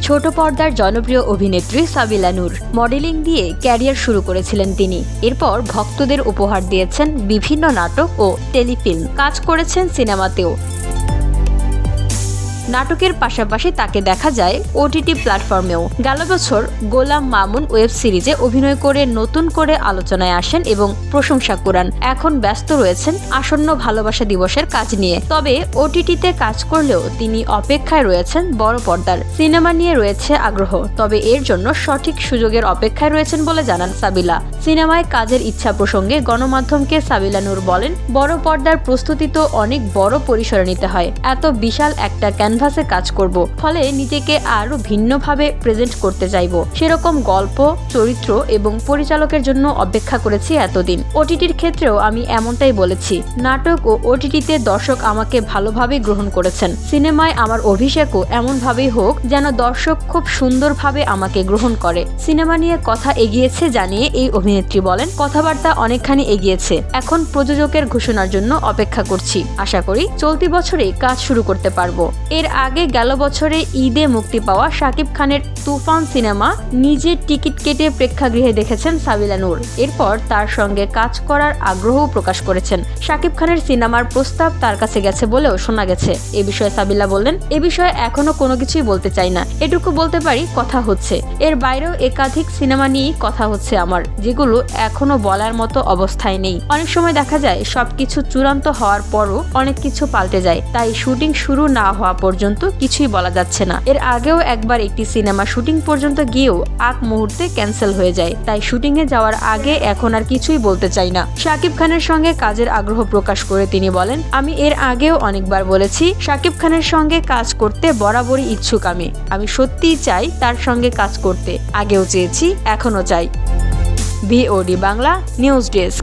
ছোট পর্দার জনপ্রিয় অভিনেত্রী সাবিলা নূর। মডেলিং দিয়ে ক্যারিয়ার শুরু করেছিলেন তিনি। এরপর ভক্তদের উপহার দিয়েছেন বিভিন্ন নাটক ও টেলিফিল্ম, কাজ করেছেন সিনেমাতেও। নাটকের পাশাপাশি তাকে দেখা যায় ওটিটি প্ল্যাটফর্মেও। গেল বছর গোলাম মামুন ওয়েব সিরিজে অভিনয় করে নতুন করে আলোচনায় আসেন এবং প্রশংসা কুড়ান। এখন ব্যস্ত রয়েছেন আসন্ন ভালোবাসা দিবসের কাজ নিয়ে। তবে ওটিটিতে কাজ করলেও তিনি অপেক্ষায় রয়েছেন বড় পর্দার সিনেমা নিয়ে রয়েছে আগ্রহ। তবে এর জন্য সঠিক সুযোগের অপেক্ষায় রয়েছেন বলে জানান সাবিলা। সিনেমায় কাজের ইচ্ছা প্রসঙ্গে গণমাধ্যমকে সাবিলা নূর বলেন, বড় পর্দার প্রস্তুতি তো অনেক বড় পরিসরে নিতে হয়। এত বিশাল একটা ক্যানভাসে কাজ করব, ফলে নিজেকে আরো ভিন্নভাবে প্রেজেন্ট করতে চাইব। সেরকম গল্প, চরিত্র এবং পরিচালকের জন্য অপেক্ষা করেছি এতদিন। ওটিটির ক্ষেত্রেও আমি এমনটাই বলেছি। নাটক ও ওটিটিতে দর্শক আমাকে ভালোভাবে গ্রহণ করেছেন। সিনেমায় আমার অভিষেকও এমনভাবেই হোক যেন দর্শক খুব সুন্দরভাবে আমাকে গ্রহণ করে। সিনেমা নিয়ে কথা এগিয়েছে জানিয়ে এই অভিনেত্রী বলেন, কথাবার্তা অনেকখানি এগিয়েছে। এখন প্রযোজকের ঘোষণার জন্য অপেক্ষা করছি। আশা করি চলতি বছরেই কাজ শুরু করতে পারবো। এর আগে গেল বছরে ঈদে মুক্তি পাওয়া শাকিব খানের তুফান সিনেমা নিজের টিকিট কেটে প্রেক্ষাগৃহে দেখেছেন সাবিলা নূর। এরপর তার সঙ্গে কাজ করার আগ্রহ প্রকাশ করেছেন। শাকিব খানের সিনেমার প্রস্তাব তার কাছে গেছে বলেও শোনা গেছে। এ বিষয়ে সাবিলা বললেন, এ বিষয়ে এখনো কোনো কিছুই বলতে চাই না। এটুকু বলতে পারি কথা হচ্ছে। এর বাইরেও একাধিক সিনেমা নিয়েই কথা হচ্ছে আমার, যেগুলো এখনো বলার মতো অবস্থায় নেই। অনেক সময় দেখা যায় সবকিছু চূড়ান্ত হওয়ার পরও অনেক কিছু পাল্টে যায়, তাই শুটিং শুরু না হওয়া পর্যন্ত কিছুই বলা যাচ্ছে না। এর আগেও একবার একটি সিনেমা শুটিং পর্যন্ত গিয়েও আগ মুহূর্তে ক্যান্সেল হয়ে যায়, তাই শুটিং এ যাওয়ার আগে এখন আর কিছুই বলতে চাই না। শাকিব খানের সঙ্গে কাজের আগ্রহ প্রকাশ করে তিনি বলেন, আমি এর আগেও অনেকবার বলেছি শাকিব খানের সঙ্গে কাজ করতে বরাবরই ইচ্ছুক। আমি সত্যিই চাই তার সঙ্গে কাজ করতে। আগেও চেয়েছি, এখনো চাই। VOD Bangla news desk.